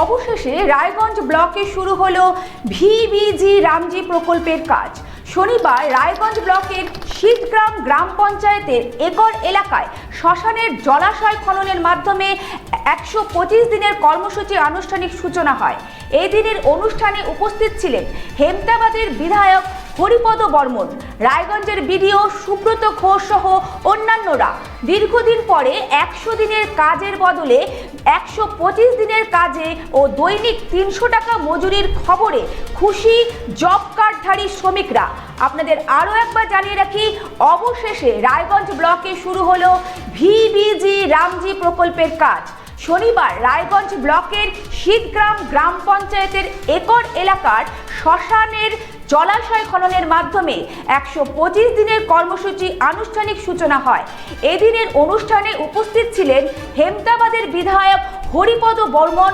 অবশেষে রায়গঞ্জ ব্লকে শুরু হলো ভিবিজি রামজি প্রকল্পের কাজ। শনিবার রায়গঞ্জ ব্লকের শীতগ্রাম গ্রাম পঞ্চায়েতের একর এলাকায় শ্মশানের জলাশয় খননের মাধ্যমে 125 দিনের কর্মসূচি আনুষ্ঠানিক সূচনা হয়। এই দিনের অনুষ্ঠানে উপস্থিত ছিলেন হেমতাবাদের বিধায়ক হরিপদ বর্মন, রায়গঞ্জের বিডিও সুব্রত ঘোষ সহ অন্যান্যরা। দীর্ঘদিন পরে 100 দিনের কাজের বদলে 125 দিনের কাজে ও দৈনিক 300 টাকা মজুরির খবরে খুশি জব কার্ডধারী শ্রমিকরা। আপনাদের আরও একবার জানিয়ে রাখি, অবশেষে রায়গঞ্জ ব্লকে শুরু হলো ভিবিজি রামজি প্রকল্পের কাজ। শনিবার রায়গঞ্জ ব্লকের শীতগ্রাম গ্রাম পঞ্চায়েতের একর এলাকার শ্মশানের জলাশয় খননের মাধ্যমে 125 দিনের কর্মসূচি আনুষ্ঠানিক সূচনা হয়। এদিনের অনুষ্ঠানে উপস্থিত ছিলেন হেমতাবাদের বিধায়ক হরিপদ বর্মন,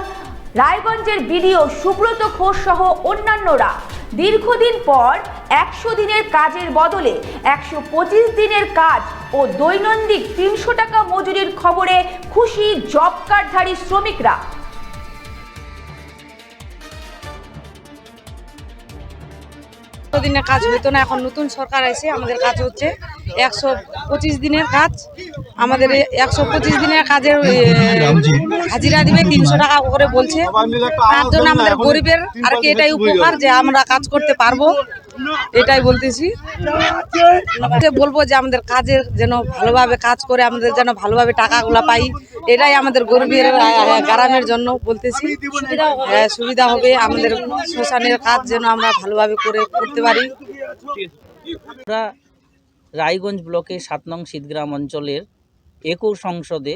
রায়গঞ্জের বিডিও সুব্রত ঘোষ সহ অন্যান্যরা। দীর্ঘদিন পর 100 দিনের কাজের বদলে 125 দিনের কাজ ও দৈনন্দিন 300 টাকা মজুরির খবরে খুশি জব কার্ডধারী শ্রমিকরা। দিনের কাজ হইতো না, এখন নতুন সরকার এসে আমাদের কাজ হচ্ছে 125 দিনের কাজ। আমাদের 125 দিনের কাজের হাজিরা দিবে 300 টাকা করে বলছে। তার জন্য আমাদের গরিবের আর কি এটাই উপকার যে আমরা কাজ করতে পারবো, এটাই বলতেছি। বলবো যে আমাদের কাজের যেন ভালোভাবে কাজ করে আমাদের যেন ভালোভাবে টাকাগুলো পাই, এটাই আমাদের গরিবের গ্রামের জন্য বলতেছি। সুবিধা হবে, আমাদের শ্মশানের কাজ যেন আমরা ভালোভাবে করতে পারি। আমরা রায়গঞ্জ ব্লকের 7 নং শীতগ্রাম অঞ্চলের একর সংসদে,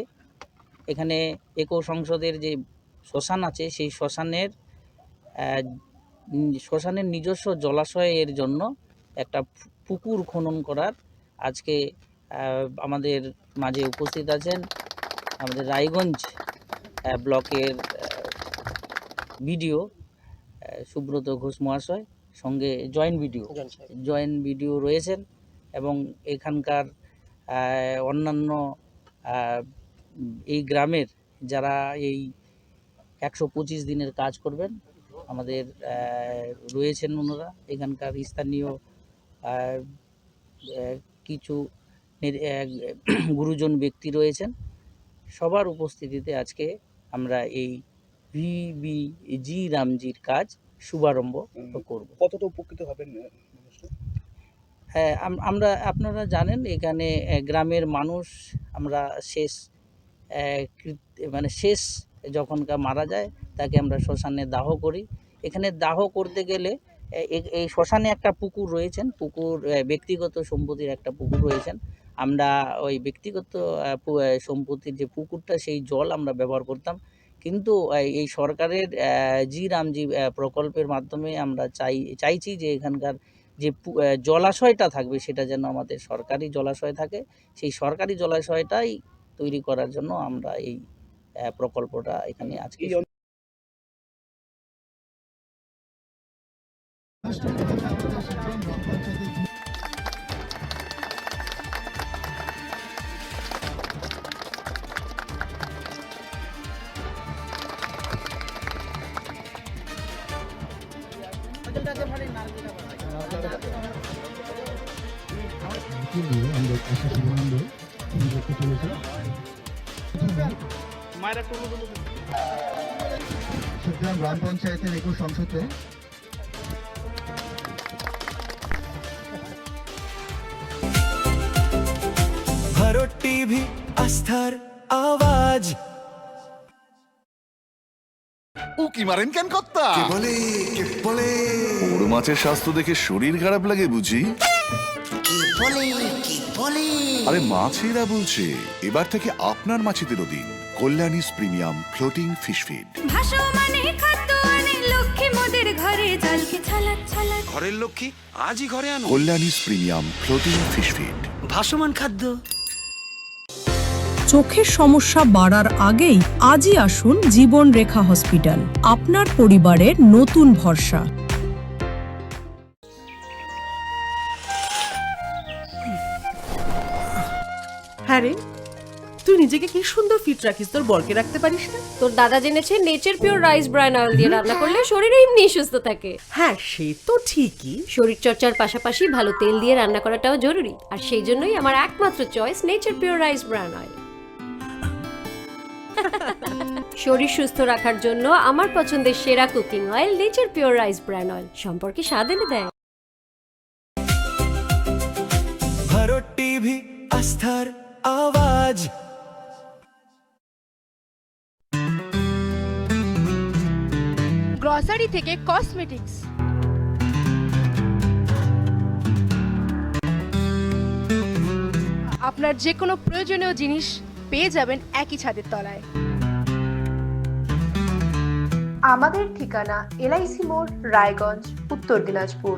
এখানে একর সংসদের যে শ্মশান আছে সেই শ্মশানের নিজস্ব জলাশয়ের জন্য একটা পুকুর খনন করার আজকে আমাদের মাঝে উপস্থিত আছেন আমাদের রায়গঞ্জ ব্লকের বিডিও সুব্রত ঘোষ মহাশয়, সঙ্গে জয়েন্ট বিডিও রয়েছেন এবং এখানকার অন্যান্য এই গ্রামের যারা এই 125 দিনের কাজ করবেন আমাদের রয়েছেন ওনারা। এখানকার স্থানীয় কিছু গুরুজন ব্যক্তি রয়েছেন, সবার উপস্থিতিতে আজকে আমরা এই ভিবিজি রামজির কাজ শুভারম্ভ করব। কতটা উপকৃত হবেন? হ্যাঁ, আপনারা জানেন এখানে গ্রামের মানুষ আমরা শেষ যখনকার মারা যায় তাকে আমরা শ্মশানে দাহ করি। এখানে দাহ করতে গেলে এই শ্মশানে একটা পুকুর রয়েছেন, ব্যক্তিগত সম্পত্তির একটা পুকুর রয়েছেন। আমরা ওই ব্যক্তিগত সম্পত্তির যে পুকুরটা সেই জল আমরা ব্যবহার করতাম, কিন্তু এই সরকারের জি রামজি প্রকল্পের মাধ্যমে আমরা চাইছি যে এখানকার যে জলাশয়টা থাকবে সেটা যেন আমাদের সরকারি জলাশয় থাকে। সেই সরকারি জলাশয়টাই তৈরি করার জন্য আমরা এই প্রকল্পটা এখানে আজকে গ্রাম পঞ্চায়েতের একর সংসদে ভারত টিভি আস্থার আওয়াজ। উকি মারেন কেন কর্তা? কে বলে বড় মাছের স্বাস্থ্য দেখে শরীর খারাপ লাগে বুঝি? আরে মাছেরা বলছে, এবার থেকে আপনার মাছেদেরও দিন কল্যাণীস প্রিমিয়াম ফ্লোটিং ফিশ ফিড। ঘরের লক্ষ্মী আজই ঘরে আনো কল্যাণীস প্রিমিয়াম ফ্লোটিং ফিশ ফিড, ভাসমান খাদ্য। চোখের সমস্যা বাড়ার আগেই আজই আসুন জীবন রেখা হসপিটাল, আপনার পরিবারের নতুন ভরসা। হ্যাঁ রে, তুই নিজেকে কি সুন্দর ফিট রাখিস, তোর বরকে রাখতে পারিস না? তোর দাদা জেনেছে nature pure rice bran oil দিয়ে রান্না করলে শরীর এমনি সুস্থ থাকে। হ্যাঁ সে তো ঠিকই। শরীর চর্চার পাশাপাশি ভালো তেল দিয়ে রান্না করাটাও জরুরি, আর সেই জন্যই আমার একমাত্র choice nature pure rice bran oil. শরীর সুস্থ রাখার জন্য আমার পছন্দের সেরা cooking oil nature pure rice bran oil, সম্পর্কে স্বাদ এনে দেয়। भरो टीवी आस्थार आवाज। গ্রসারি থেকে কসমেটিক্স, আপনার যে কোনো প্রয়োজনীয় জিনিস পেয়ে যাবেন একই ছাদের তলায়। আমাদের ঠিকানা LIC মোড়, রায়গঞ্জ, উত্তর দিনাজপুর।